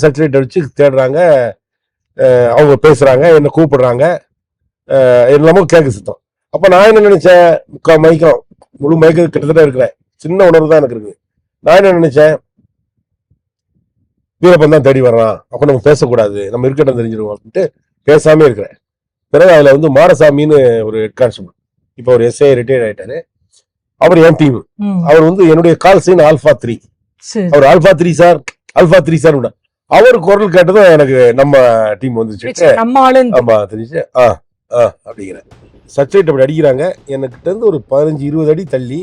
Satellite வச்சு தேடுறாங்க. அவங்க பேசுறாங்க, என்ன கூப்பிடுறாங்க, எல்லாமோ கேட்க சுத்தம். அப்ப நான் என்ன நினைச்சேன், மயக்கம் முழு மயக்கம் கிட்டத்தட்ட இருக்கிறேன். சின்ன உணர்வு தான் எனக்கு இருக்கு. நான் என்ன நினைச்சேன், வீரப்பன் தான் தேடி வர்றான், அப்ப நம்ம பேசக்கூடாது, நம்ம இருக்கட்டும் தெரிஞ்சிருவோம் அப்படின்ட்டு பேசாம இருக்கிறேன். பிறகு அதுல வந்து மாரசாமின்னு ஒரு ஹெட் கான்ஸ்டபிள், இப்ப ஒரு எஸ்ஐ ரிட்டையர்ட் ஆயிட்டாரு. அவர் என் டீம். அவர் வந்து என்னுடைய கால் சைன் ஆல்பா 3. அவர் ஆல்பா 3 சார், ஆல்பா 3 சார். அவர் குரல் கேட்டதும் எனக்கு நம்ம டீம் வந்துச்சு. ஆமா தெரிஞ்சு அப்படிங்கிற சச்சைட் அப்படி அடிக்கிறாங்க. என்கிட்ட இருந்து ஒரு 15-20 அடி தள்ளி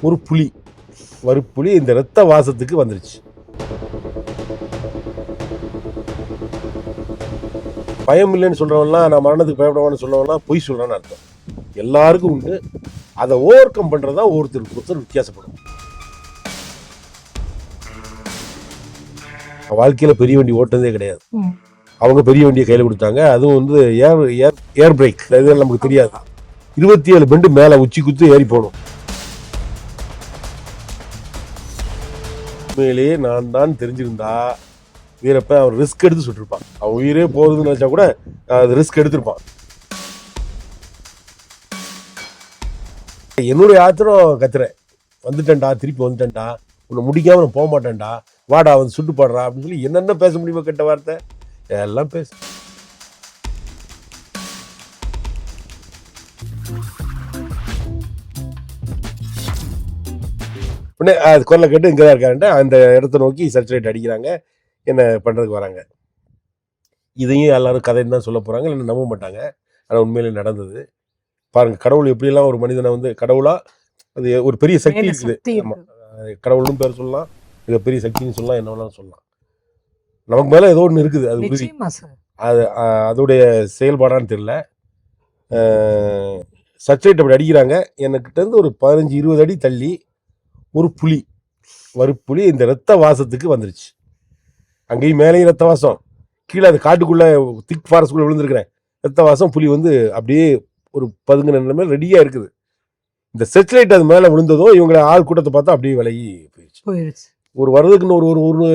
ஒரு புலி, வறுப்புலி இந்த ரத்த வாசத்துக்கு வந்துருச்சு. பயம் இல்லைன்னு சொல்றவன்லாம், நான் மரணத்துக்கு பயப்படுவான்னு சொல்றவன்லாம் பொய் சொல்றான்னு அர்த்தம். எல்லாருக்கும் உண்டு. அதை ஓவர் கம் பண்றதா ஒருத்தருக்கு ஒருத்தர் வித்தியாசப்படும். வாழ்க்கையில பெரிய வண்டி ஓட்டுனதே கிடையாது. அவங்க பெரிய வண்டியை கையில கொடுத்தாங்க. அதுவும் வந்து ஏர் பிரேக், இதெல்லாம் நமக்கு தெரியாது. 27 பெண்டு மேல உச்சி குத்து ஏறி போகணும். உண்மையிலேயே நான் தான் தெரிஞ்சிருந்தா வீரப்பன் அவர் ரிஸ்க் எடுத்து சுட்டிருப்பான். அவன் உயிரே போகுதுன்னு நினைச்சா கூட அது ரிஸ்க் எடுத்திருப்பான். என்னுடைய ஆத்திரம் கத்துறேன், வந்துட்டேன்டா, திருப்பி வந்துட்டேன்டா, உன்னை முடிக்காம நான் போக மாட்டேன்டா, வாடா வந்து சுட்டு பாடுறா அப்படின்னு சொல்லி என்னென்ன பேச முடியுமோ கெட்ட வார்த்தை எல்லாம் பேச. உடனே அது கொல்ல கேட்டு இங்கே தான் இருக்காருன்ட்டு அந்த இடத்த நோக்கி சர்ச்சுலேட் அடிக்கிறாங்க, என்ன பண்ணுறதுக்கு வராங்க. இதையும் எல்லாரும் கதைன்னு தான் சொல்ல போகிறாங்க, இல்லை நம்ப மாட்டாங்க. ஆனால் உண்மையிலே நடந்தது. பாருங்க, கடவுள் எப்படியெல்லாம் ஒரு மனிதனை வந்து கடவுளா, அது ஒரு பெரிய சக்தி இருக்குது. ஆமாம், கடவுள்னு பேர் சொல்லலாம், மிகப்பெரிய சக்தின்னு சொல்லலாம், என்ன வேணாலும் சொல்லலாம். நமக்கு மேலே ஏதோ ஒன்று இருக்குது, அது உறுதி. அது அதோடைய செயல்பாடான்னு தெரியல. சர்ச்சுலேட் அப்படி அடிக்கிறாங்க. என்கிட்ட இருந்து ஒரு 15-20 அடி தள்ளி ஒரு புலி, வறுப்புலி இந்த ரத்த வாசத்துக்கு வந்துருச்சு. அங்கேயும் மேலேயும் ரத்த வாசம், கீழே அது காட்டுக்குள்ள திக் ஃபாரஸ்ட்குள்ள விழுந்திருக்கிறேன். ரத்த வாசம், புலி வந்து அப்படியே ஒரு பதுங்கின நிலைமை ரெடியா இருக்குது. இந்த செட்டலைட் அது மேல விழுந்ததும் இவங்களை ஆள் கூட்டத்தை பார்த்தா அப்படியே விலகி போயிடுச்சு. ஒரு வர்றதுக்குன்னு ஒரு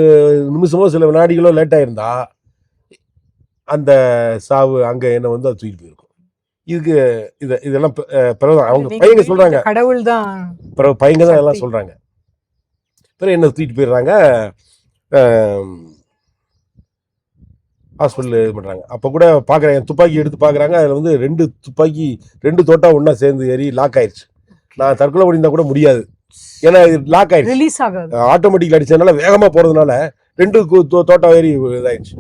நிமிஷமோ சில வினாடிகளோ லேட் ஆயிருந்தா அந்த சாவு அங்க என்ன வந்து அது தூக்கிட்டு போயிருக்கும். இதுக்கு இதெல்லாம் பிறகுதான் அவங்க பையங்க சொல்றாங்க, கடவுள் தான், பிறகு பையங்க தான் எல்லாம் சொல்றாங்க. பிறகு என்ன தூக்கிட்டு போயிடுறாங்க, ஹாஸ்பிட்டல் இது பண்ணுறாங்க. அப்போ கூட பார்க்குறாங்க, துப்பாக்கி எடுத்து பார்க்குறாங்க. அதில் வந்து 2 துப்பாக்கி 2 தோட்டா ஒன்றா சேர்ந்து ஏறி லாக் ஆயிடுச்சு. நான் தற்கொலை பண்ணியிருந்தா கூட முடியாது, ஏன்னா இது லாக் ஆயிடுச்சு, ரிலீஸ் ஆகாது. ஆட்டோமேட்டிக் அடிச்சதுனால வேகமாக போகிறதுனால 2 தோட்டா ஏறி இதாயிடுச்சு.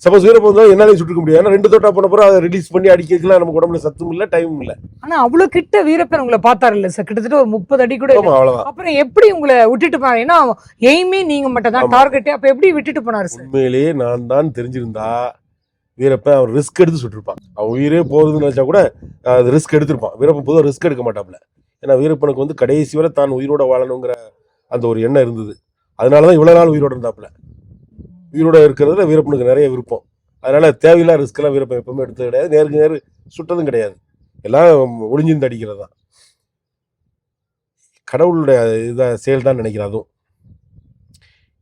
சப்போஸ் வீரப்பன் தான் என்னாலையும் சுட்டுக்க முடியாது, ஏன்னா 2 தோட்டா போன பிறகு அதை ரிலீஸ் பண்ணி அடிக்கலாம் நமக்கு உடம்புல சத்தும் இல்லை, டைமும் இல்லை. ஆனா அவ்வளவு கிட்ட வீரப்பன் உங்களை பார்த்தாரு இல்ல சார், கிட்டத்தட்ட ஒரு 30 அடி கூட. அவ்வளவுதான். அப்புறம் எப்படி உங்களை விட்டுட்டு போனாரு? ஏன்னா எய்மே நீங்க மட்டும் தான் டார்கெட்டே, அப்ப எப்படி விட்டுட்டு போனாரு சார்? உண்மையிலேயே நான் தான் தெரிஞ்சிருந்தா வீரப்பன் அவர் ரிஸ்க் எடுத்து சுட்டிருப்பான். அவன் உயிரே போகுதுன்னு நினைச்சா கூட அது ரிஸ்க் எடுத்திருப்பான். வீரப்பன் பொதுவாக ரிஸ்க் எடுக்க மாட்டாப்ல. ஏன்னா வீரப்பனுக்கு வந்து கடைசி வரை தான் உயிரோட வாழணுங்கிற அந்த ஒரு எண்ணம் இருந்தது. அதனாலதான் இவ்வளவு நாள் உயிரோட இருந்தாப்ல. உயிரோட இருக்கிறதுல வீரப்பனுக்கு நிறைய விருப்பம். அதனால தேவையில்லா ரிஸ்க் எல்லாம் வீரப்பன் எப்பவுமே எடுத்தது கிடையாது. நேருக்கு நேரு சுட்டதும் கிடையாது. எல்லாம் ஒளிஞ்சிருந்து அடிக்கிறது தான். கடவுளுடைய செயல் தான் நினைக்கிறேன். அதுவும்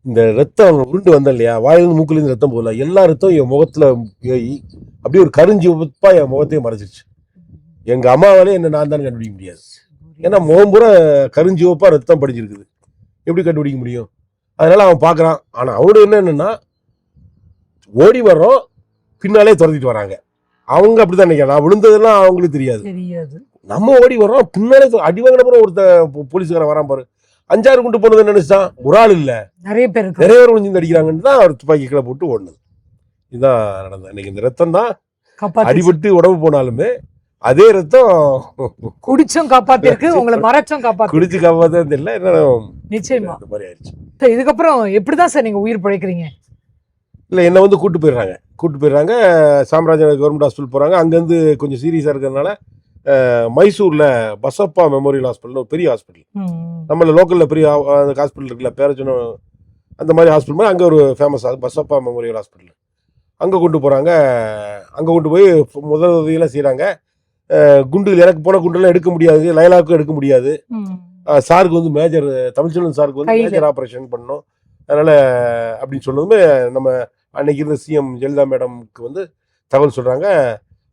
இந்த ரத்தம் உருண்டு வந்தேன் இல்லையா, வாயிலிருந்து மூக்கிலிருந்து ரத்தம் போகல, எல்லா ரத்தம் என் முகத்துல ஏறி அப்படியே ஒரு கரிஞ்சி உப்பா என் முகத்தையும் மறைச்சிருச்சு. எங்க அம்மாவாலே என்ன நான் தான் கண்டுபிடிக்க முடியாது. ஏன்னா முகம் பூரா கரிஞ்சி உப்பா ரத்தம் படிஞ்சிருக்குது, எப்படி கண்டுபிடிக்க முடியும்? அதனால அவன் பாக்குறான். ஆனா அவனோட என்னன்னா, ஓடி வர்றோம், பின்னாலே துரத்திட்டு வராங்க. அவங்க அப்படித்தான் நினைக்கிறான். நான் விழுந்ததெல்லாம் அவங்களுக்கு தெரியாது. நம்ம ஓடி வர்றோம், பின்னாலே அடி வாங்கின பிறகு ஒருத்த போலீஸ்காரன் வரான் பாரு, 5-6 குண்டு போனது நினைச்சான். ஒரு ஆள் இல்ல, நிறைய பேர் ஒளிஞ்சு அடிக்கிறாங்கன்னு தான் அவர் துப்பாக்கி கீழே போட்டு ஓடுனது. இதுதான் நடந்தது. இன்னைக்கு இந்த ரத்தம் தான் அடிபட்டு உடம்பு போனாலுமே அதே ரத்தம் குடிச்சும் காப்பாத்திருக்கு, உங்களை மறைச்சும் காப்பாத்து, குடிச்சு காப்பாத்தது இல்லை. நிச்சயமா இந்த மாதிரி ஆயிடுச்சு. இதுக்கப்புறம் எப்படிதான் சார் நீங்க உயிர் பிழைக்கிறீங்க? இல்லை, என்னை வந்து கூட்டு போயிடுறாங்க. சாம்ராஜ்நகர் கவர்மெண்ட் ஹாஸ்பிட்டல் போகிறாங்க. அங்கேருந்து கொஞ்சம் சீரியஸாக இருக்கிறதுனால மைசூரில் பசப்பா மெமோரியல் ஹாஸ்பிட்டல், ஒரு பெரிய ஹாஸ்பிட்டல், நம்மள லோக்கலில் பெரிய ஹாஸ்பிட்டல் இருக்குல்ல, பேரச்சனோ அந்த மாதிரி ஹாஸ்பிட்டல் மாதிரி, அங்கே ஒரு ஃபேமஸ் பசப்பா மெமோரியல் ஹாஸ்பிட்டல், அங்கே கொண்டு போகிறாங்க. அங்கே கொண்டு போய் முதல் உதவியெல்லாம் செய்கிறாங்க. குண்டுகள் எனக்கு போன குண்டெல்லாம் எடுக்க முடியாது, லைலாக்கும் எடுக்க முடியாது. சாருக்கு வந்து மேஜர், தமிழ்ச்செல்வன் சாருக்கு வந்து மேஜர் ஆப்ரேஷன் பண்ணணும். அதனால் அப்படின்னு சொன்னதுமே நம்ம அன்னைக்கு இருந்த சிஎம் ஜெயலலிதா மேடம்க்கு வந்து தகவல் சொல்கிறாங்க,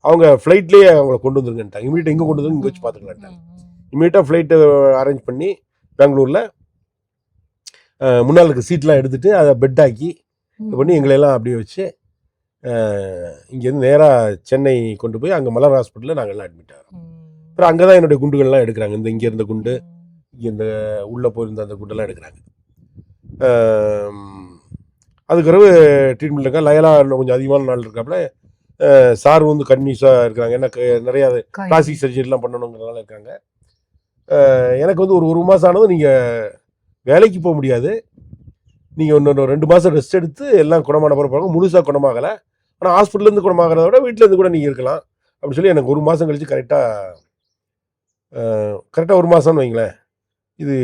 அவங்க ஃப்ளைட்லேயே அவங்கள கொண்டு வந்துருங்கன்ட்டாங்க. இமீடியட்டாக எங்கே கொண்டு வந்து இங்கே வச்சு பார்த்துக்கலான்ட்டாங்க. இமீடியட்டாக ஃப்ளைட்டு அரேஞ்ச் பண்ணி பெங்களூரில் முன்னால் இருக்க சீட்லாம் எடுத்துகிட்டு அதை பெட்டாக்கி இது பண்ணி எங்களையெல்லாம் அப்படியே வச்சு இங்கேருந்து நேராக சென்னை கொண்டு போய் அங்கே மலர் ஹாஸ்பிட்டலில் நாங்கள் எல்லாம் அட்மிட் ஆகிறோம். அப்புறம் அங்கே தான் என்னுடைய குண்டுகள்லாம் எடுக்கிறாங்க. இங்கே இருந்த குண்டு, இங்கே இந்த உள்ளே போயிருந்த அந்த குண்டெல்லாம் எடுக்கிறாங்க. அதுக்கு பிறகு ட்ரீட்மெண்ட் இருக்கா. லயலா இன்னும் கொஞ்சம் அதிகமான நாள் இருக்காப்புல. சார் வந்து கன்வியூஸாக இருக்கிறாங்க. ஏன்னா நிறையா பிளாஸ்டிக் சர்ஜரிலாம் பண்ணணுங்கிறதுனால இருக்காங்க. எனக்கு வந்து ஒரு மாதம் ஆனதும் நீங்கள் வேலைக்கு போக முடியாது, நீங்கள் இன்னொரு 2 மாதம் ரெஸ்ட் எடுத்து எல்லாம் குணமான பிறப்பாங்க. முழுசாக குணமாகலை, ஆனால் ஹாஸ்பிட்டல்லேருந்து குணமாகறத விட வீட்டிலேருந்து கூட நீங்கள் இருக்கலாம் அப்படின்னு சொல்லி எனக்கு 1 மாதம் கழித்து கரெக்டாக 1 மாதம்னு வைங்களேன். இது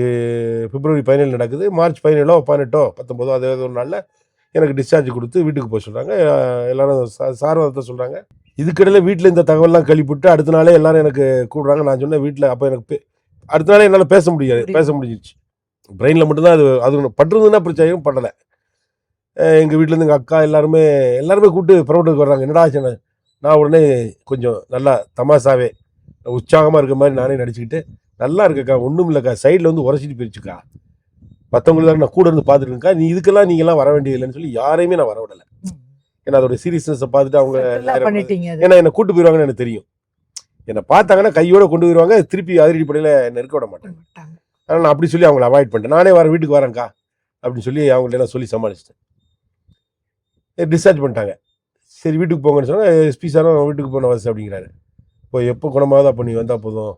பிப்ரவரி 17 நடக்குது. மார்ச் 17 18 19 அதே ஒரு நாளில் எனக்கு டிஸ்சார்ஜ் கொடுத்து வீட்டுக்கு போக சொல்கிறாங்க. எல்லோரும் சார் அதை சொல்கிறாங்க. இதுக்கிடையில் வீட்டில் இந்த தகவல்லாம் கழிப்பிட்டு அடுத்த நாளே எல்லோரும் எனக்கு கூப்பிட்றாங்க. நான் சொன்னேன் வீட்டில். அப்போ எனக்கு அடுத்த நாளே என்னால் பேச முடிஞ்சிருச்சு. பிரெயினில் மட்டும்தான் அது பட்டுருந்துன்னா பிரச்சனையும் படலை. எங்கள் வீட்டிலேருந்து எங்கள் அக்கா எல்லாருமே கூப்பிட்டு புறப்பட்டுக்கு வர்றாங்க. என்னடா ஆச்சு? நான் உடனே கொஞ்சம் நல்லா தமாசாவே உற்சாகமாக இருக்க மாதிரி நானே நடிச்சுக்கிட்டு, நல்லா இருக்கக்கா, ஒன்றும் இல்லைக்கா, சைடில் வந்து உரைச்சிட்டு போயிடுச்சுக்கா, மற்றவங்களுக்கு நான் கூட இருந்து பார்த்துருக்கேன்க்கா, நீங்கள்லாம் வர வேண்டியதில்லைன்னு சொல்லி யாரையுமே நான் வரவிடலை. ஏன்னா அதோட சீரியஸ்னஸை பார்த்துட்டு அவங்க ஏன்னா என்னை கூட்டு போயிடுவாங்கன்னு எனக்கு தெரியும். என்னை பார்த்தாங்கன்னா கையோடு கொண்டு போயிடுவாங்க, திருப்பி அதிரடிப்படையில் என்னை இருக்க விட மாட்டாங்க. அதனால் நான் அப்படி சொல்லி அவங்கள அவாய்ட் பண்ணிட்டேன். நானே வீட்டுக்கு வரேன்க்கா அப்படின்னு சொல்லி அவங்கள்ட்ட எல்லாம் சொல்லி சமாளிச்சிட்டேன். டிஸ்சார்ஜ் பண்ணிட்டாங்க. சரி வீட்டுக்கு போங்கன்னு சொன்னால் எஸ்பி சாரும் வீட்டுக்கு போன வசதி அப்படிங்கிறாரு. இப்போ எப்போ குணமாவது அப்போ நீ வந்தால் போதும்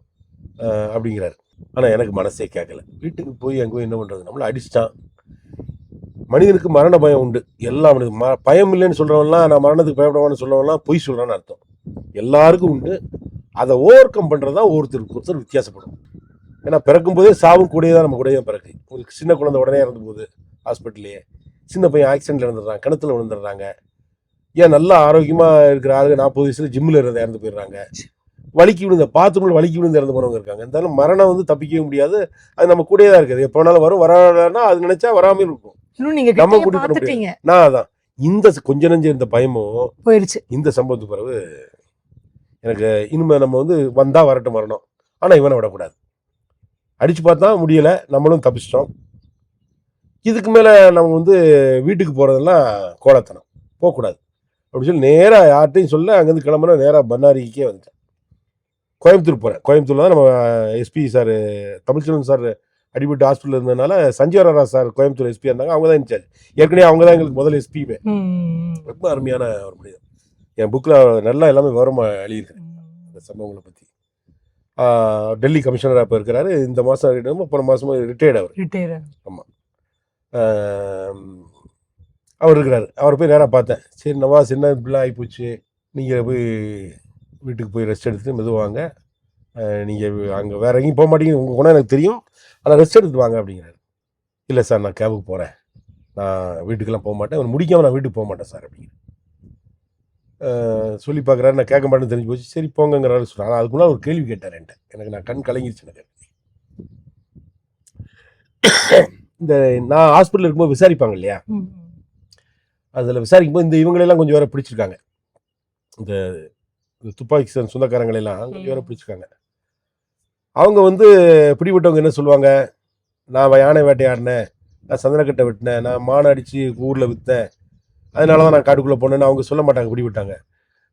அப்படிங்கிறாரு. ஆனால் எனக்கு மனசே கேட்கல. வீட்டுக்கு போய் அங்கே என்ன பண்ணுறது, நம்மளை அடிச்சிட்டான். மனிதனுக்கு மரண பயம் உண்டு. எல்லா மனிதனுக்கு பயம் இல்லைன்னு சொல்கிறவங்களாம், நான் மரணத்துக்கு பயப்படுவான்னு சொல்கிறவங்களாம் பொய் சொல்கிறான்னு அர்த்தம். எல்லாருக்கும் உண்டு. அதை ஓவர் கம் பண்ணுறது தான் ஒருத்தர் வித்தியாசப்படும். ஏன்னா பிறக்கும் போதே சாவும் கூடயே தான் நம்ம கூடயே பிறகு. ஒரு சின்ன குழந்தை உடனே இறந்து போகுது ஹாஸ்பிட்டல்லையே, சின்ன பையன் ஆக்சிடென்ட்டில் இறந்துடுறாங்க, கிணத்துல விழுந்துடுறாங்க. ஏன் நல்லா ஆரோக்கியமாக இருக்கிற ஆளுங்க 40 வயசுல ஜிம்மில் இறந்து போயிடுறாங்க. வலிக்கு விழுந்த பாத்ரூமில் வலிக்கு விழுந்து இறந்து போனவங்க இருக்காங்க. இருந்தாலும் மரணம் வந்து தப்பிக்கவே முடியாது. அது நம்ம கூடயே தான் இருக்குது. எப்போ வேணாலும் வரும். வரலன்னா அது நினைச்சா வராமல் இருக்கும். நம்ம கூட்டிட்டு நான் அதான் இந்த கொஞ்ச நஞ்சு இந்த பயமும் போயிடுச்சு. இந்த சம்பவத்துக்கு பிறகு எனக்கு இனிமே நம்ம வந்து வந்தா வரட்டும் வரணும், ஆனால் இவனை விடக்கூடாது. அடிச்சு பார்த்தா முடியலை, நம்மளும் தப்பிச்சிட்டோம். இதுக்கு மேலே நம்ம வந்து வீட்டுக்கு போகிறதெல்லாம் கோலத்தனம், போகக்கூடாது அப்படின்னு சொல்லி நேராக யார்கிட்டையும் சொல்ல அங்கேருந்து கிளம்புனா நேராக பண்ணாரிக்கே வந்துட்டேன். கோயம்புத்தூர் போகிறேன். கோயம்புத்தூரில் தான் நம்ம எஸ்பி சார் தமிழ்ச்செல்வன் சார் அடிபட்டு ஹாஸ்பிட்டல் இருந்ததுனால சஞ்சய் வரா சார் கோயம்புத்தூர் எஸ்பியாக இருந்தாங்க. அவங்க தான் இன்சார்ஜ். ஏற்கனவே அவங்க தான் எங்களுக்கு முதல் எஸ்பியுமே. ரொம்ப அருமையான ஒரு மனிதன். என் புக்கில் நல்லா எல்லாமே விவரமாக எழுதியிருக்கேன் இந்த சம்பவங்களை பற்றி. டெல்லி கமிஷனராக இப்போ இருக்கிறாரு. இந்த மாதம் போன மாதமும் ரிட்டையர்டு அவர். ஆமாம், அவர் இருக்கிறாரு. அவரை போய் நேராக பார்த்தேன். சரி நவாஸ் என்ன இப்படிலாம் ஆகிப்போச்சு, நீங்கள் போய் வீட்டுக்கு போய் ரெஸ்ட் எடுத்துகிட்டு மெதுவாங்க, நீங்கள் அங்கே வேறு எங்கேயும் போக மாட்டீங்க, உங்கள் குணம் எனக்கு தெரியும், ஆனால் ரெஸ்ட் எடுத்துட்டு வாங்க அப்படிங்கிறாரு. இல்லை சார் நான் கேபுக்கு போகிறேன், நான் வீட்டுக்கெல்லாம் போக மாட்டேன், அவர் முடிக்காமல் நான் வீட்டுக்கு போக மாட்டேன் சார் அப்படிங்கிற சொல்லி பார்க்குறாரு. நான் கேட்க மாட்டேன்னு தெரிஞ்சு போச்சு. சரி போங்கிறாரு சொல்கிறாங்க. அதுக்குள்ள ஒரு கேள்வி கேட்டார் என்கிட்ட. எனக்கு நான் கண் கலங்கிருச்சு. எனக்கு இந்த நான் ஹாஸ்பிட்டல் இருக்கும்போது விசாரிப்பாங்க இல்லையா, அதில் விசாரிக்கும் போது இந்த இவங்களெல்லாம் கொஞ்சம் வேற பிடிச்சிருக்காங்க. இந்த துப்பாக்கி சொந்தக்காரங்களெல்லாம் கொஞ்சம் வேற பிடிச்சிருக்காங்க. அவங்க வந்து பிடிபட்டவங்க என்ன சொல்லுவாங்க, நான் யானை வேட்டையாடினேன், நான் சந்தனக்கட்டை வெட்டினேன், நான் மானை அடித்து ஊரில் விற்றேன், அதனால தான் நான் காட்டுக்குள்ளே போனேன்னு அவங்க சொல்ல மாட்டாங்க. பிடிபட்டாங்க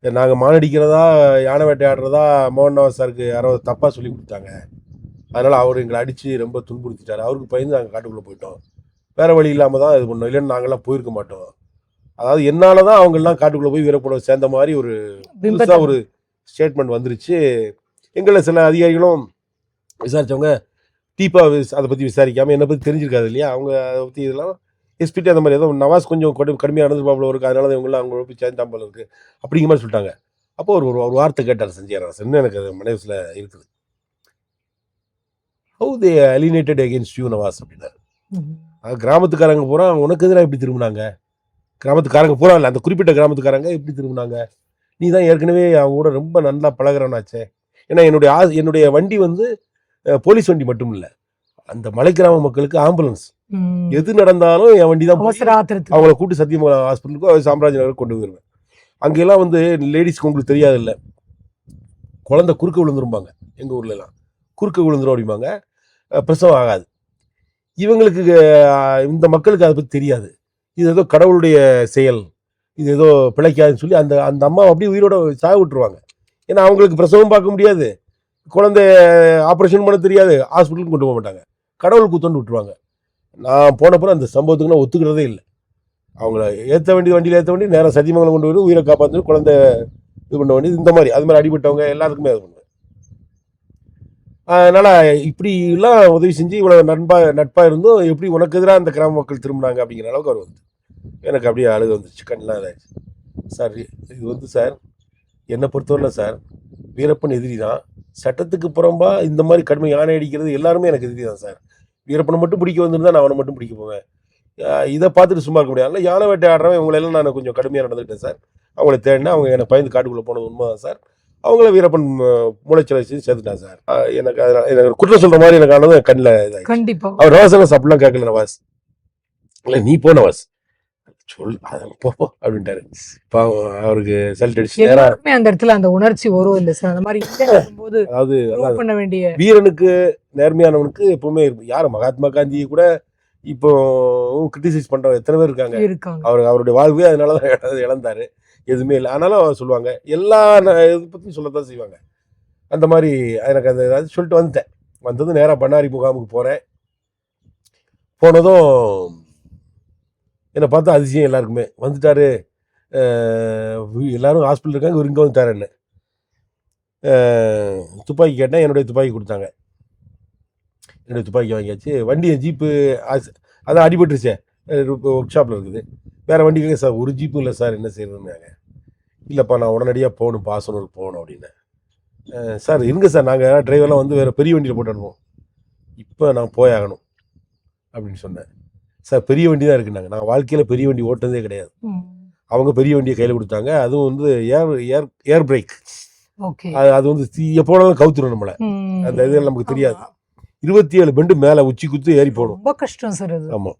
நாங்கள் மான் அடிக்கிறதா யானை வேட்டையாடுறதா மோகன் நவாஸ் சாருக்கு யாரோ தப்பாக சொல்லி கொடுத்தாங்க, அதனால் அவர் எங்களை அடித்து ரொம்ப துன்புறுத்திட்டார், அவருக்கு பயந்து நாங்கள் காட்டுக்குள்ளே போயிட்டோம், வேறு வழி இல்லாமல் தான் இது பண்ணோம், இல்லைன்னு நாங்கள்லாம் போயிருக்க மாட்டோம். அதாவது என்னால் தான் அவங்கெல்லாம் காட்டுக்குள்ளே போய் வீரப்பட சேர்ந்த மாதிரி ஒரு புதுசாக ஒரு ஸ்டேட்மெண்ட் வந்துருச்சு. எங்களை சில அதிகாரிகளும் விசாரித்தவங்க டீப்பாக அதை பற்றி விசாரிக்காமல் என்னை பற்றி தெரிஞ்சிருக்காது இல்லையா, அவங்க அதை பற்றி இதெல்லாம் எஸ்பிடி அந்த மாதிரி ஏதோ நவாஸ் கொஞ்சம் கடுமையாக நடந்துருப்பாப்புல இருக்குது, அதனால தான் இவங்களாம் அவங்க போய் சேர்ந்தாம்பல இருக்குது அப்படிங்கிற மாதிரி சொல்லிட்டாங்க. அப்போ ஒரு வார்த்தை கேட்டார் சஞ்சய் ராசன், எனக்கு அது மனசில் இருக்குது. How they alienated against you Nawaz அப்படின்னாரு. கிராமத்துக்காரங்க பூரா உனக்கு எதிராக எப்படி திரும்பினாங்க, கிராமத்துக்காரங்க பூரா இல்லை, அந்த குறிப்பிட்ட கிராமத்துக்காரங்க எப்படி திரும்பினாங்க, நீ தான் ஏற்கனவே அவங்க கூட ரொம்ப நல்லா பழகிறவனாச்சே. ஏன்னா என்னுடைய வண்டி வந்து போலீஸ் வண்டி மட்டும் இல்லை, அந்த மலை கிராம மக்களுக்கு ஆம்புலன்ஸ் ம். எது நடந்தாலும் என் வண்டி தான் போய் அவசர ஆத்திரத்துக்கு. அவங்கள கூட்டி சத்தியமங்கலம் ஹாஸ்பிட்டலுக்கோ சாம்ராஜ் நகருக்கு கொண்டு போயிருவேன். அங்கெல்லாம் வந்து லேடிஸ்க்கு உங்களுக்கு தெரியாது இல்லை, குழந்தை குறுக்க விழுந்துருப்பாங்க. எங்கள் ஊர்ல எல்லாம் குறுக்க விழுந்துரும் அப்படிம்பாங்க, பிரசவம் ஆகாது. இவங்களுக்கு இந்த மக்களுக்கு அதை பற்றி தெரியாது. இது ஏதோ கடவுளுடைய செயல், இது ஏதோ பிழைக்காதுன்னு சொல்லி அந்த அந்த அம்மா அப்படியே உயிரோட சாக விட்டுருவாங்க. ஏன்னா அவங்களுக்கு பிரசவம் பார்க்க முடியாது, குழந்தை ஆப்ரேஷன் பண்ண தெரியாது, ஹாஸ்பிட்டலுக்கு கொண்டு போக மாட்டாங்க, கடவுள் கூத்தொண்டு விட்டுருவாங்க. நான் போனப்பறம் அந்த சம்பவத்துக்கு நான் ஒத்துக்கிறதே இல்லை. அவங்கள ஏற்ற வேண்டிய வண்டியில் ஏற்ற வேண்டிய நேரம் சத்தியமங்கலம் கொண்டு போய் உயிரை காப்பாற்று, குழந்தை இது பண்ண வேண்டியது இந்த மாதிரி. அது மாதிரி அடிபட்டவங்க எல்லாத்துக்குமே அது பண்ணுவேன். அதனால் இப்படிலாம் உதவி செஞ்சு இவ்வளோ நட்பாக இருந்தும் எப்படி உனக்கு எதிராக அந்த கிராம மக்கள் திரும்பினாங்க அப்படிங்கிற அளவுக்கு அவர் வந்து எனக்கு அப்படியே அழுக வந்துருச்சு, கண்ணெலாம் இதாகிடுச்சு. சார் இது வந்து சார் என்னை பொறுத்தவரையில் சார் வீரப்பன் எதிரி தான், சட்டத்துக்கு புறம்பா இந்த மாதிரி கடுமை யானை அடிக்கிறது எல்லாருமே எனக்கு எதிரி தான் சார். வீரப்பனை மட்டும் பிடிக்க வந்திருந்தா நான் அவனை மட்டும் பிடிக்க போவேன். இதை பார்த்துட்டு சும்மா இருக்க முடியாது. யானை வேட்டை ஆடுறவன் இவங்களெல்லாம் நான் கொஞ்சம் கடுமையாக நடந்துக்கிட்டேன் சார். அவங்கள தேடினா அவங்க எனக்கு பயந்து காட்டுக்குள்ளே போனது உண்மை தான் சார். அவங்கள வீரப்பன் மூளைச்சலை செஞ்சு சேர்த்துட்டான் சார். எனக்கு அதனால் எனக்கு குற்றம் சொல்கிற மாதிரி எனக்கு ஆனது கண்ணில் இதாகிடுச்சு. கண்டிப்பா அவர் நவாஸ் அப்படிலாம் கேட்கல, நவாஸ் இல்லை நீ போ நவாஸ் சொல் போ அப்படின்ட்டாரு. இப்போ அவருக்கு சல்ட் அடிச்சு நேரா எல்லாருமே அந்த இடத்துல அந்த உணர்ச்சி வரும் இல்லை சார், அந்த மாதிரி போது அதாவது prove பண்ண வேண்டிய வீரனுக்கு நேர்மையானவனுக்கு எப்பவுமே யார் மகாத்மா காந்தியை கூட இப்போ கிரிட்டிசைஸ் பண்றவங்க எத்தனை பேர் இருக்காங்க. இருக்காங்க. அவருடைய வாழ்வே அதனாலதான் இழந்தாரு, எதுவுமே இல்லை. ஆனாலும் அவர் சொல்லுவாங்க, எல்லா இதை பற்றியும் சொல்லத்தான் செய்வாங்க. அந்த மாதிரி எனக்கு அந்த ஏதாவது சொல்லிட்டு வந்துட்டேன். வந்தது நேராக பண்ணாரி முகாமுக்கு போகிறேன். போனதும் என்னை பார்த்தா அதிசயம் எல்லாருக்குமே. வந்துட்டாரு, எல்லாரும் ஹாஸ்பிட்டல் இருக்காங்க, இவர் இங்கே வந்துட்டார். என்ன துப்பாக்கி கேட்டேன், என்னுடைய துப்பாக்கி கொடுத்தாங்க. என்னுடைய துப்பாக்கி வாங்கியாச்சு. வண்டி ஜீப்பு அதான் அடிபட்டுருச்சே, ஒர்க் ஷாப்பில் இருக்குது. வேறு வண்டி கேட்க சார், ஒரு ஜீப்பும் இல்லை சார், என்ன செய்யறதுன்னாங்க. இல்லைப்பா நான் உடனடியாக போகணும், பாசனூருக்கு போகணும் அப்படின்னு. சார் இருங்க சார், நாங்கள் டிரைவர்லாம் வந்து வேறு பெரிய வண்டியில் போட்டு அனுப்புவோம், இப்போ நான் போயாகணும் அப்படின்னு சொன்னேன். சார் பெரிய வண்டி தான் இருக்குன்னாங்க. நான் வாழ்க்கையில் பெரிய வண்டி ஓட்டுனதே கிடையாது. அவங்க பெரிய வண்டியை கையில் கொடுத்தாங்க, அதுவும் வந்து ஏர் பிரேக். அது வந்து எப்போனாலும் கவுத்துரும் நம்மளை, அந்த இது நமக்கு தெரியாது. 27 பெண்டு மேலே உச்சி குத்து ஏறி போகணும், ரொம்ப கஷ்டம் சார் அது. ஆமாம்.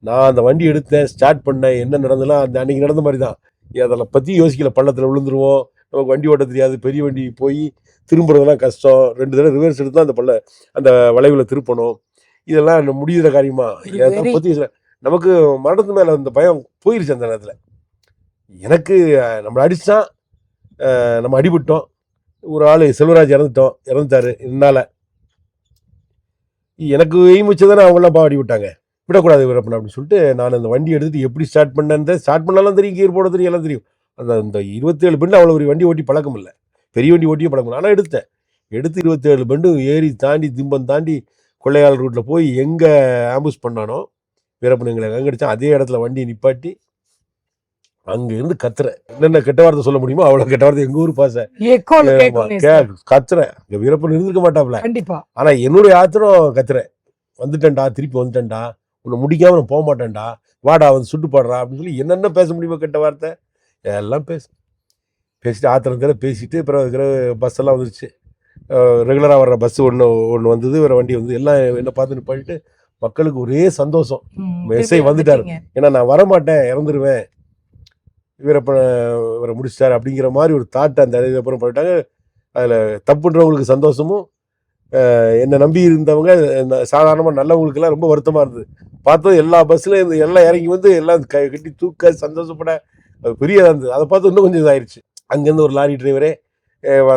நான் அந்த வண்டி எடுத்தேன், ஸ்டார்ட் பண்ணேன், என்ன நடந்தலாம் அந்த அன்னைக்கு நடந்த மாதிரி தான். அதெல்லாம் பற்றி யோசிக்கல. பள்ளத்தில் விழுந்துருவோம், நமக்கு வண்டி ஓட்ட தெரியாது, பெரிய வண்டி போய் திரும்புறதெல்லாம் கஷ்டம். 2 தடவை ரிவர்ஸ் எடுத்து தான் அந்த வளைவில் திருப்பணும். இதெல்லாம் முடிகிற காரியமா எதை பற்றி நமக்கு மரணத்து மேலே அந்த பயம் போயிருச்சு அந்த நேரத்தில். எனக்கு நம்மளை அடித்தான், நம்ம அடிபட்டோம், ஒரு ஆள் செல்வராஜ் இறந்துட்டாரு. என்னால் எனக்கு எய்ம் வச்சு தானே அவங்களாம் பாடி விட்டாங்க, விடக்கூடாது வீரப்பன் அப்படின்னு சொல்லிட்டு நான் அந்த வண்டி எடுத்துகிட்டு எப்படி ஸ்டார்ட் பண்ணேன், ஸ்டார்ட் பண்ணாலும் தெரியும், கீர் போட தெரியும், எல்லாம் தெரியும். அந்த 27 பெண்டு அவ்வளோ ஒரு வண்டி ஓட்டி பழக்கம் இல்லை, பெரிய வண்டி ஓட்டியே பழக்கம் இல்லை. ஆனால் எடுத்து 27 பெண்டு ஏறி தாண்டி திம்பம் தாண்டி கொள்ளையாளர் ரூட்டில் போய் எங்கே ஆம்புஸ் பண்ணானோ வீரப்பன் எங்களை எங்கே அடித்தான் அதே இடத்துல வண்டியை நிப்பாட்டி அங்கேருந்து கத்துறேன். என்னென்ன கெட்ட வார்த்தை சொல்ல முடியுமோ அவ்வளோ கெட்ட வார்த்தை, எங்கள் ஊர் பாச கத்துறேன். இங்கே வீரப்பன் இருந்திருக்க மாட்டாப்ல. ஆனால் என்னுடைய ஆத்திரம் கத்துறேன், வந்துட்டேன்டா, திருப்பி வந்துட்டேன்டா, உன்னை முடிக்காம நான் போக மாட்டேன்டா, வாடா வந்து சுட்டு பாடுறா அப்படின்னு சொல்லி என்னென்ன பேச முடியுமோ கெட்ட வார்த்தை எல்லாம் பேசிட்டு ஆத்திரத்தில் பேசிட்டு பிறகு பஸ் எல்லாம் வந்துருச்சு. ரெகுலராக வர்ற பஸ் ஒன்று வந்தது, வேறு வண்டி வந்து எல்லாம் என்ன பார்த்து நிப்பாட்டிட்டு மக்களுக்கு ஒரே சந்தோஷம். எஸ்ஐ வந்துட்டார், ஏன்னா நான் வரமாட்டேன், இறந்துருவேன், வீரப்பனை இவரை முடிச்சிட்டாரு அப்படிங்கிற மாதிரி ஒரு தாட்டை அந்த அப்புறம் பண்ணிட்டாங்க. அதில் தப்புன்றவங்களுக்கு சந்தோஷமும், என்னை நம்பி இருந்தவங்க சாதாரணமாக நல்லவங்களுக்கெல்லாம் ரொம்ப வருத்தமாக இருந்தது. பார்த்தோம் எல்லா பஸ்ஸில் எல்லாம் இறங்கி வந்து எல்லாம் கட்டி தூக்க சந்தோஷப்பட பெரிய இருந்தது. அதை பார்த்து இன்னும் கொஞ்சம் இதாகிடுச்சு. அங்கேருந்து ஒரு லாரி டிரைவரே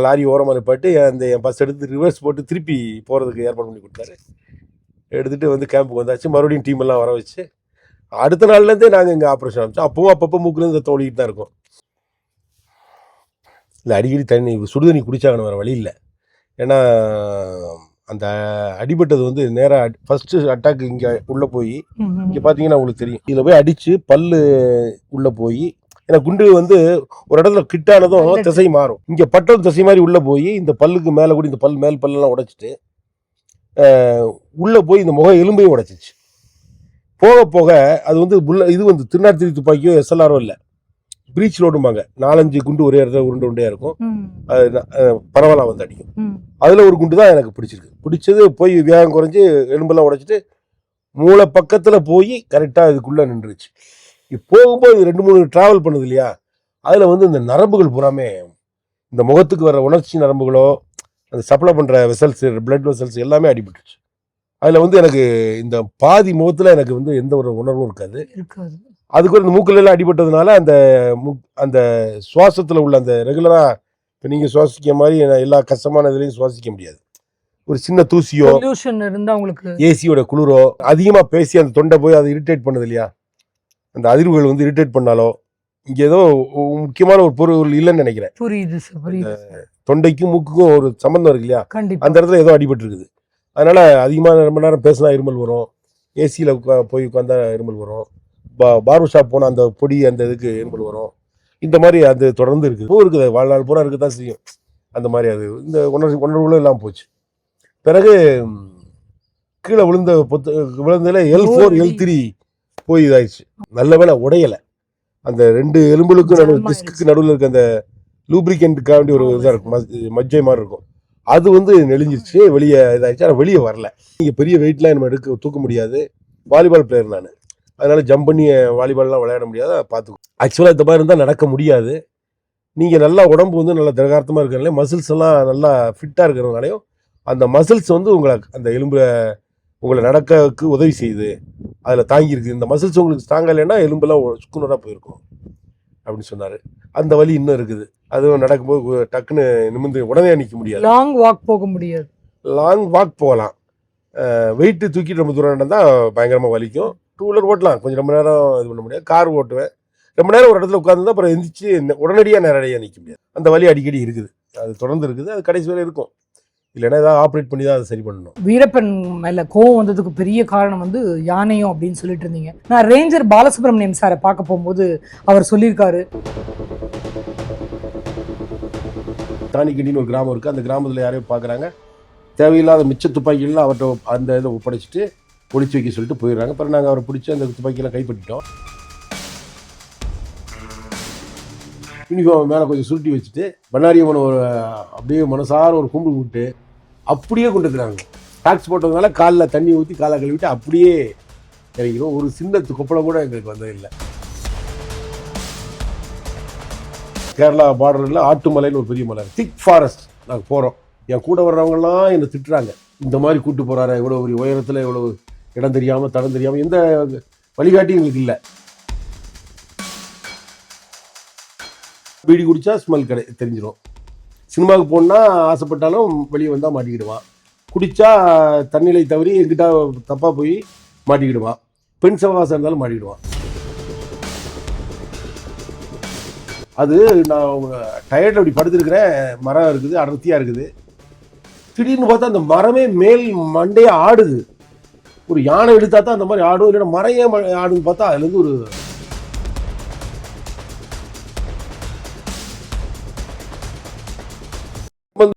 லாரி ஓரமாக நிப்பாட்டி என் பஸ் எடுத்து ரிவர்ஸ் போட்டு திருப்பி போகிறதுக்கு ஏற்பாடு பண்ணி கொடுத்தாரு. எடுத்துகிட்டு வந்து கேம்புக்கு வந்தாச்சு. மறுபடியும் டீம் எல்லாம் வர வச்சு அடுத்த நாள்லேருந்தே நாங்கள் இங்கே ஆப்ரேஷன் ஆரம்பிச்சோம். அப்பவும் அப்பப்போ மூக்குலேருந்து ரத்தம் ஓடிக்கிட்டு தான் இருக்கும். இல்லை அடிக்கடி தண்ணி சுடுதண்ணி குடிச்சாங்கன்னு வேறு வழி இல்லை. ஏன்னா அந்த அடிபட்டது வந்து நேராக ஃபஸ்ட்டு அட்டாக் இங்கே உள்ளே போய் இங்கே பார்த்தீங்கன்னா உங்களுக்கு தெரியும், இதில் போய் அடித்து பல்லு உள்ளே போய், ஏன்னா குண்டு வந்து ஒரு இடத்துல கிட்டானதும் திசை மாறும். இங்கே பட்டது திசை மாதிரி உள்ளே போய் இந்த பல்லுக்கு மேலே கூட இந்த மேல் பல்லெல்லாம் உடைச்சிட்டு உள்ளே போய் இந்த முக எலும்பையும் உடைச்சிச்சு. போக போக அது வந்து இது வந்து திருநாத்திரி துப்பாக்கியோ SLRO இல்லை, பிரீச் லோடும்பாங்க, 4-5 குண்டு ஒரே இடத்துல உருண்டை உருண்டையாக இருக்கும். ம். அது பரவலாக வந்து அடிக்கும். ம். அதில் ஒரு குண்டு தான் எனக்கு பிடிச்சிருக்கு. பிடிச்சது போய் வேகம் குறைஞ்சி எலும்பெல்லாம் உடைச்சிட்டு மூளை பக்கத்தில் போய் கரெக்டாக இதுக்குள்ளே நின்றுச்சு. போகும்போது 2-3 ட்ராவல் பண்ணுது இல்லையா, அதில் வந்து இந்த நரம்புகள் பூராமே இந்த முகத்துக்கு வர உணர்ச்சி நரம்புகளோ அந்த சப்ளை பண்ணுற வெசல்ஸ், பிளட் வெசல்ஸ் எல்லாமே அடிபட்டுருச்சு. அதில் வந்து எனக்கு இந்த பாதி முகத்தில் எனக்கு வந்து எந்த ஒரு உணர்வும் இருக்காது. இருக்காது. அதுக்கு இந்த மூக்கிலெல்லாம் அடிபட்டதுனால அந்த அந்த சுவாசத்தில் உள்ள அந்த ரெகுலராக இப்போ நீங்கள் சுவாசிக்க மாதிரி எல்லா கஷ்டமான இதுலையும் சுவாசிக்க முடியாது. ஒரு சின்ன தூசியோ பொல்யூஷன் இருந்தா உங்களுக்கு ஏசியோட குளிரோ அதிகமாக பேசி அந்த தொண்டை போய் அதை இரிட்டேட் பண்ணுது இல்லையா, அந்த அதிர்வுகள் வந்து இரிட்டேட் பண்ணாலோ இங்கே ஏதோ முக்கியமான ஒரு பொருள் இல்லைன்னு நினைக்கிறேன். புரியுது சார், புரியுது. தொண்டைக்கும் மூக்குக்கும் ஒரு சம்பந்தம் இருக்கு இல்லையா, கண்டிப்பா. அந்த இடத்துல ஏதோ அடிபட்டு இருக்குது. அதனால அதிகமாக ரொம்ப நேரம் பேசினா இருமல் வரும், ஏசியில் போய் உட்காந்தா இருமல் வரும், பார்பர் ஷாப் போனால் அந்த பொடி அந்த இதுக்கு இருமல் வரும். இந்த மாதிரி அது தொடர்ந்து இருக்குது. இப்போ இருக்குது, வாழ்நாள் பூரா இருக்க தான் செய்யும். அந்த மாதிரி அது இந்த உணர்வுகளும் எல்லாம் போச்சு. பிறகு கீழே விழுந்ததில் L4 L3 போய் இதாயிடுச்சு. நல்ல வேலை உடையலை. அந்த 2 எலும்புகளுக்கும் டிஸ்க்கு நடுவில் இருக்க அந்த லூப்ரிகண்ட்டுக்காக வேண்டிய ஒரு இதாக இருக்கும், மஜ்ஜை மாதிரி இருக்கும், அது வந்து நெளிஞ்சிருச்சு, வெளியே இதாகிடுச்சு. ஆனால் வெளியே வரல. நீங்கள் பெரிய வெயிட்லாம் நம்ம தூக்க முடியாது. வாலிபால் பிளேயர் நான், அதனால ஜம்ப் பண்ணி வாலிபால்லாம் விளையாட முடியாது. பார்த்துக்கோ. ஆக்சுவலாக இந்த மாதிரி இருந்தால் நடக்க முடியாது. நீங்கள் நல்லா உடம்பு வந்து நல்லா திரகார்த்தமாக இருக்கிறனாலே, மசில்ஸ் எல்லாம் நல்லா ஃபிட்டாக இருக்கிறதுனாலையும் அந்த மசில்ஸ் வந்து உங்களை அந்த எலும்புல உங்களை நடக்கக்கு உதவி செய்யுது, அதில் தாங்கியிருக்கு. இந்த மசில்ஸ் உங்களுக்கு ஸ்ட்ராங்காக இல்லைன்னா எலும்பெல்லாம் சுக்குனராக போயிருக்கும் அப்படின்னு சொன்னார். அந்த வலி இன்னும் இருக்குது. அதுவும் நடக்கும்போது டக்குன்னு நிமிர்ந்து உடனே நிற்க முடியாது. லாங் வாக் போக முடியாது. லாங் வாக் போகலாம், வெயிட்டு தூக்கிட்டு ரொம்ப தூரம் நடந்தால் பயங்கரமாக வலிக்கும். 2 வீலர் ஓட்டலாம், கொஞ்சம் ரொம்ப நேரம் இது பண்ண முடியாது. கார் ஓட்டுவேன், ரொம்ப நேரம் ஒரு இடத்துல உட்காந்துருந்தா அப்புறம் எந்திரிச்சு உடனடியாக நேரடியாக நிற்க முடியாது. அந்த வலி அடிக்கடி இருக்குது, அது தொடர்ந்து இருக்குது, அது கடைசி வரை இருக்கும். இல்லைன்னா ஏதாவது ஆப்ரேட் பண்ணி தான் அதை சரி பண்ணணும். வீரப்பன் மேல கோவம் வந்ததுக்கு பெரிய காரணம் வந்து யானையும் அப்படின்னு சொல்லிட்டு இருந்தீங்க. நான் ரேஞ்சர் பாலசுப்ரமணியம் சாரை பார்க்க போகும்போது அவர் சொல்லியிருக்காரு, தானிக்கண்டின்னு ஒரு கிராமம் இருக்குது, அந்த கிராமத்தில் யாரையும் பார்க்குறாங்க, தேவையில்லாத மிச்ச துப்பாக்கிகள்லாம் அவர்கிட்ட அந்த இதை ஒப்படைச்சிட்டு ஒழிச்சு வைக்க சொல்லிட்டு போயிடுறாங்க. அப்புறம் நாங்கள் அவரை பிடிச்சி அந்த துப்பாக்கியெல்லாம் கைப்பற்றிட்டோம். யூனிஃபார்ம் மேலே கொஞ்சம் சுருட்டி வச்சுட்டு பண்ணாரியம்மன் ஒரு அப்படியே மனசார ஒரு கும்பிடு விட்டு அப்படியே கொண்டு இருக்கிறாங்க. டாக்ஸ் போட்டதுனால காலில் தண்ணி ஊற்றி காலை கழுவிட்டு அப்படியே இறங்கிடும். ஒரு சின்ன கொப்பளம் கூட எங்களுக்கு வந்ததில்லை. கேரளா பார்டரில் ஆட்டுமலைன்னு ஒரு பெரிய மலை, திக் ஃபாரஸ்ட். நாங்கள் போகிறோம், என் கூட வர்றவங்கலாம் என்னை திட்டுறாங்க, இந்த மாதிரி கூப்பிட்டு போகிறாரு, இவ்வளோ ஒரு உயரத்தில் இவ்வளோ இடம் தெரியாமல் தடம் தெரியாமல், எந்த வழிகாட்டியும் எங்களுக்கு இல்லை. பீடி குடித்தா ஸ்மெல் தெரிஞ்சிடும். சினிமாவுக்கு போனால் ஆசைப்பட்டாலும் வெளியே வந்தால் மாட்டிக்கிடுவான். குடித்தா தண்ணிலை தவறி எங்கிட்ட தப்பாக போய் மாட்டிக்கிடுவான். பெண் சவகாசம் இருந்தாலும் மாட்டிக்கிடுவான். அது நான் டயர்டில் அப்படி படுத்துருக்கிறேன், மரம் இருக்குது, அடர்த்தியாக இருக்குது. திடீர்னு பார்த்தா அந்த மரமே மேல் மண்டையே ஆடுது. ஒரு யானை எடுத்தா தான் அந்த மாதிரி ஆடும், இல்லைன்னா மரம் ஏன் ஆடுன்னு பார்த்தா அதுலேருந்து ஒரு